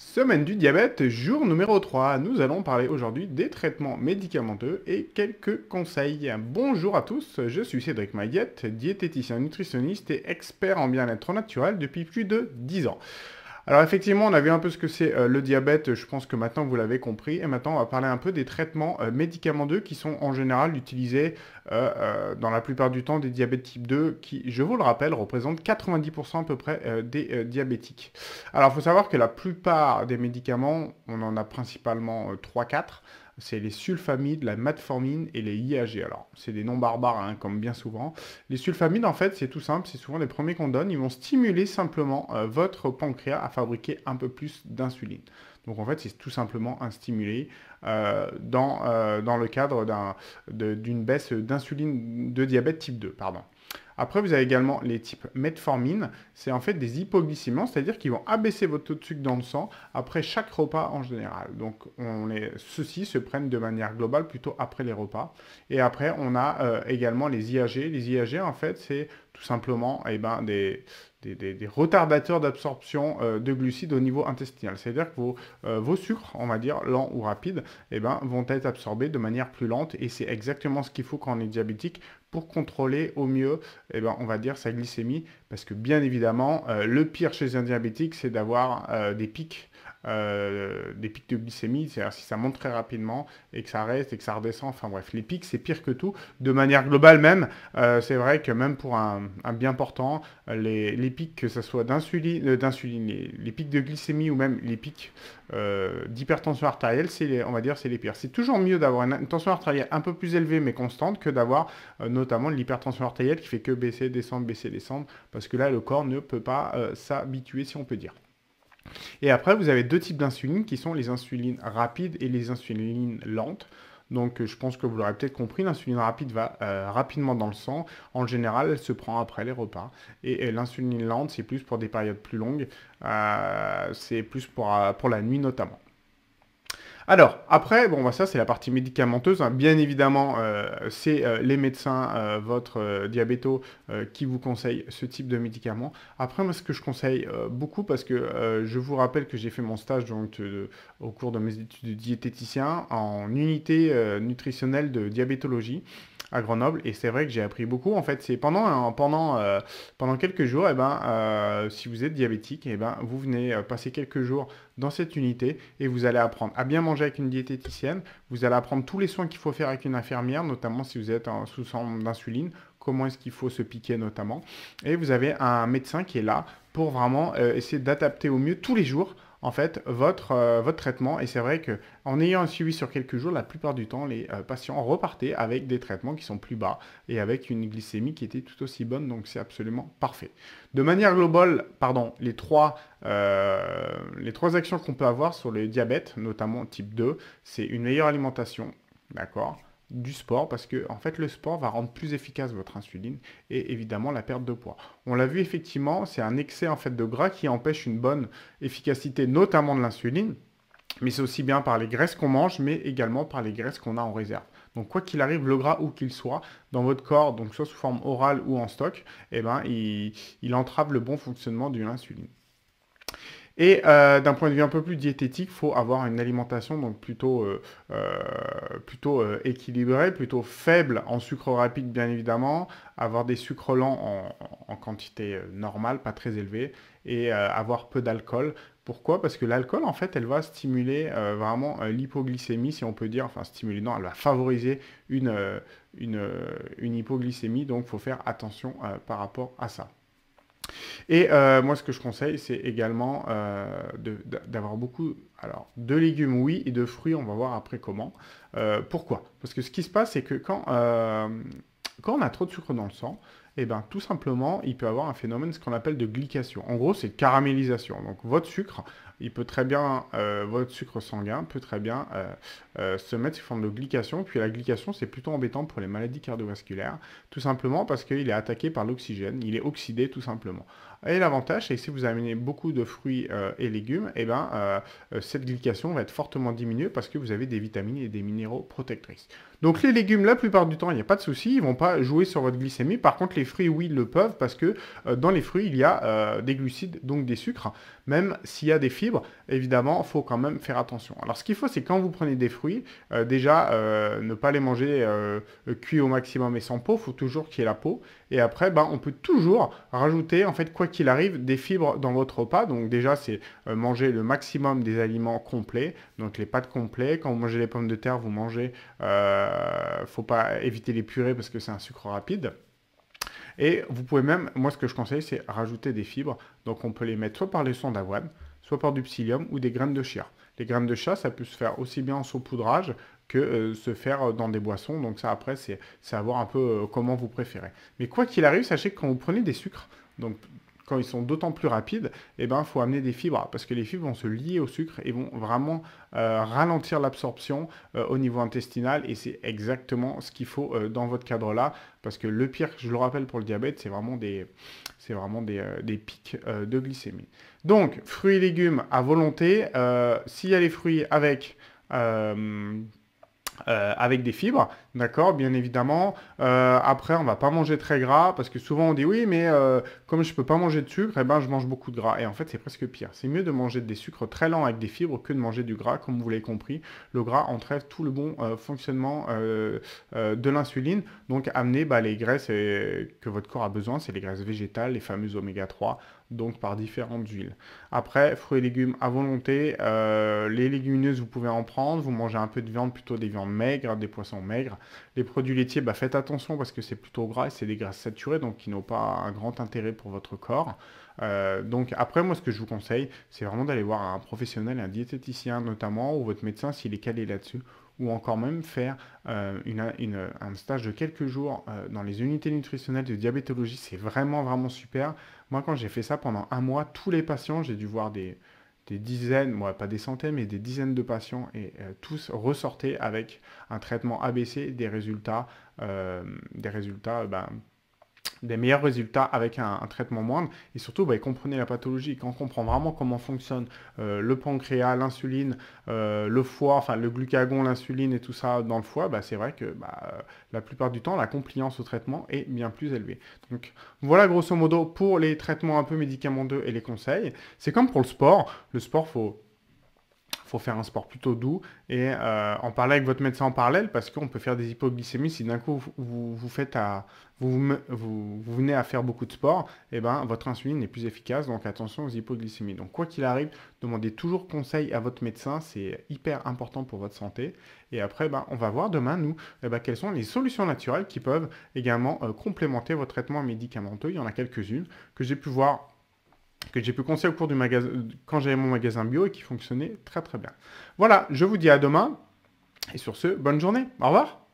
Semaine du diabète, jour numéro 3. Nous allons parler aujourd'hui des traitements médicamenteux et quelques conseils. Bonjour à tous, je suis Cédric Maillette, diététicien nutritionniste et expert en bien-être naturel depuis plus de 10 ans. Alors effectivement, on a vu un peu ce que c'est le diabète, je pense que maintenant vous l'avez compris, et maintenant on va parler un peu des traitements médicamenteux qui sont en général utilisés dans la plupart du temps des diabètes type 2 qui, je vous le rappelle, représentent 90% à peu près des diabétiques. Alors il faut savoir que la plupart des médicaments, on en a principalement 3-4, c'est les sulfamides, la metformine et les IAG. Alors, c'est des noms barbares, hein, comme bien souvent. Les sulfamides, en fait, c'est tout simple, c'est souvent les premiers qu'on donne. Ils vont stimuler simplement votre pancréas à fabriquer un peu plus d'insuline. Donc, en fait, c'est tout simplement un stimulé dans le cadre d'une baisse d'insuline de diabète type 2, pardon. Après, vous avez également les types metformine. C'est en fait des hypoglycémiants, c'est-à-dire qu'ils vont abaisser votre taux de sucre dans le sang après chaque repas en général. Donc, ceux-ci se prennent de manière globale plutôt après les repas. Et après, on a également les IAG. Les IAG, en fait, c'est tout simplement des retardateurs d'absorption de glucides au niveau intestinal. C'est-à-dire que vos sucres, on va dire lents ou rapides, vont être absorbés de manière plus lente. Et c'est exactement ce qu'il faut quand on est diabétique pour contrôler au mieux, on va dire, sa glycémie. Parce que bien évidemment, le pire chez un diabétique, c'est d'avoir des pics de glycémie, c'est-à-dire si ça monte très rapidement et que ça reste et que ça redescend, enfin bref, les pics c'est pire que tout. De manière globale même, c'est vrai que même pour un bien portant, les pics, que ce soit d'insuline, les pics de glycémie ou même les pics d'hypertension artérielle, on va dire c'est les pires. C'est toujours mieux d'avoir une tension artérielle un peu plus élevée mais constante que d'avoir notamment de l'hypertension artérielle qui fait que baisser, descendre, parce que là le corps ne peut pas s'habituer si on peut dire. Et après, vous avez deux types d'insuline qui sont les insulines rapides et les insulines lentes. Donc, je pense que vous l'aurez peut-être compris, l'insuline rapide va rapidement dans le sang. En général, elle se prend après les repas. Et l'insuline lente, c'est plus pour des périodes plus longues. C'est plus pour la nuit notamment. Alors, après, bon, bah, ça, c'est la partie médicamenteuse, hein. Bien évidemment, c'est les médecins, votre diabéto, qui vous conseillent ce type de médicament. Après, moi, ce que je conseille beaucoup, parce que je vous rappelle que j'ai fait mon stage donc, au cours de mes études de diététicien en unité nutritionnelle de diabétologie à Grenoble, et c'est vrai que j'ai appris beaucoup. En fait, c'est pendant quelques jours, si vous êtes diabétique, vous venez passer quelques jours dans cette unité et vous allez apprendre à bien manger avec une diététicienne, vous allez apprendre tous les soins qu'il faut faire avec une infirmière, notamment si vous êtes sous forme d'insuline, comment est-ce qu'il faut se piquer notamment, et vous avez un médecin qui est là pour vraiment essayer d'adapter au mieux tous les jours en fait votre traitement. Et c'est vrai que en ayant un suivi sur quelques jours, la plupart du temps, les patients repartaient avec des traitements qui sont plus bas et avec une glycémie qui était tout aussi bonne, donc c'est absolument parfait. De manière globale, pardon, les trois actions qu'on peut avoir sur le diabète, notamment type 2, c'est une meilleure alimentation, d'accord, du sport, parce que en fait le sport va rendre plus efficace votre insuline et évidemment la perte de poids. On l'a vu effectivement, c'est un excès en fait de gras qui empêche une bonne efficacité, notamment de l'insuline, mais c'est aussi bien par les graisses qu'on mange, mais également par les graisses qu'on a en réserve. Donc quoi qu'il arrive, le gras où qu'il soit dans votre corps, donc soit sous forme orale ou en stock, il entrave le bon fonctionnement de l'insuline. Et d'un point de vue un peu plus diététique, il faut avoir une alimentation donc plutôt équilibrée, plutôt faible en sucre rapide bien évidemment, avoir des sucres lents en quantité normale, pas très élevée, et avoir peu d'alcool. Pourquoi? Parce que l'alcool, en fait, elle va stimuler vraiment l'hypoglycémie, si on peut dire, enfin stimuler, non, elle va favoriser une hypoglycémie, donc il faut faire attention par rapport à ça. Et moi, ce que je conseille, c'est également d'avoir beaucoup de légumes, oui, et de fruits, on va voir après comment. Pourquoi? Parce que ce qui se passe, c'est que quand on a trop de sucre dans le sang, tout simplement, il peut avoir un phénomène, ce qu'on appelle de glycation. En gros, c'est caramélisation. Donc, votre sucre sanguin peut très bien se mettre sous forme de glycation. Puis la glycation, c'est plutôt embêtant pour les maladies cardiovasculaires, tout simplement parce qu'il est attaqué par l'oxygène, il est oxydé tout simplement. Et l'avantage, c'est que si vous amenez beaucoup de fruits et légumes, eh ben, cette glycation va être fortement diminuée parce que vous avez des vitamines et des minéraux protectrices. Donc les légumes, la plupart du temps, il n'y a pas de souci, ils ne vont pas jouer sur votre glycémie. Par contre, les fruits, oui, ils le peuvent parce que dans les fruits, il y a des glucides, donc des sucres. Même s'il y a des fibres, évidemment, il faut quand même faire attention. Alors ce qu'il faut, c'est quand vous prenez des fruits, déjà, ne pas les manger cuits au maximum et sans peau, il faut toujours qu'il y ait la peau. Et après, ben, on peut toujours rajouter, en fait, quoi qu'il arrive, des fibres dans votre repas. Donc déjà, c'est manger le maximum des aliments complets, donc les pâtes complets. Quand vous mangez les pommes de terre, vous mangez, faut pas éviter les purées parce que c'est un sucre rapide. Et vous pouvez même, moi ce que je conseille, c'est rajouter des fibres. Donc on peut les mettre soit par les leçons d'avoine, soit par du psyllium ou des graines de chia. Les graines de chia, ça peut se faire aussi bien en saupoudrage que se faire dans des boissons. Donc ça, après, c'est à voir un peu comment vous préférez. Mais quoi qu'il arrive, sachez que quand vous prenez des sucres, donc quand ils sont d'autant plus rapides, eh ben, il faut amener des fibres, parce que les fibres vont se lier au sucre et vont vraiment ralentir l'absorption au niveau intestinal, et c'est exactement ce qu'il faut dans votre cadre-là, parce que le pire, je le rappelle pour le diabète, c'est vraiment des pics de glycémie. Donc, fruits et légumes à volonté, s'il y a les fruits avec des fibres, d'accord, bien évidemment. Après, on va pas manger très gras, parce que souvent on dit oui, mais comme je peux pas manger de sucre, eh ben, je mange beaucoup de gras. Et en fait, c'est presque pire. C'est mieux de manger des sucres très lents avec des fibres que de manger du gras, comme vous l'avez compris. Le gras entrave tout le bon fonctionnement de l'insuline. Donc, amener bah, les graisses que votre corps a besoin, c'est les graisses végétales, les fameuses oméga 3, donc par différentes huiles. Après, fruits et légumes à volonté. Les légumineuses, vous pouvez en prendre. Vous mangez un peu de viande, plutôt des viandes maigres, des poissons maigres. Les produits laitiers, bah, faites attention parce que c'est plutôt gras et c'est des graisses saturées, donc qui n'ont pas un grand intérêt pour votre corps. Donc après, moi, ce que je vous conseille, c'est vraiment d'aller voir un professionnel, un diététicien notamment, ou votre médecin s'il est calé là-dessus, ou encore même faire un stage de quelques jours dans les unités nutritionnelles de diabétologie. C'est vraiment, vraiment super. Moi, quand j'ai fait ça pendant un mois, tous les patients, j'ai dû voir des dizaines, moi pas des centaines, mais des dizaines de patients, et tous ressortaient avec un traitement ABC, ben, des meilleurs résultats avec un traitement moindre, et surtout bah, comprenez la pathologie. Quand on comprend vraiment comment fonctionne le pancréas, l'insuline, le foie, enfin le glucagon, l'insuline et tout ça dans le foie, bah, c'est vrai que la plupart du temps la compliance au traitement est bien plus élevée. Donc voilà grosso modo pour les traitements un peu médicamenteux et les conseils. C'est comme pour le sport. Le sport, faut faire un sport plutôt doux et en parler avec votre médecin en parallèle, parce qu'on peut faire des hypoglycémies si d'un coup vous venez à faire beaucoup de sport, et ben votre insuline est plus efficace, donc attention aux hypoglycémies. Donc quoi qu'il arrive, demandez toujours conseil à votre médecin, c'est hyper important pour votre santé. Et après, on va voir demain, nous, quelles sont les solutions naturelles qui peuvent également complémenter votre traitement médicamenteux. Il y en a quelques-unes que j'ai pu voir, que j'ai pu conseiller au cours du magasin, quand j'avais mon magasin bio, et qui fonctionnait très très bien. Voilà, je vous dis à demain, et sur ce, bonne journée, au revoir.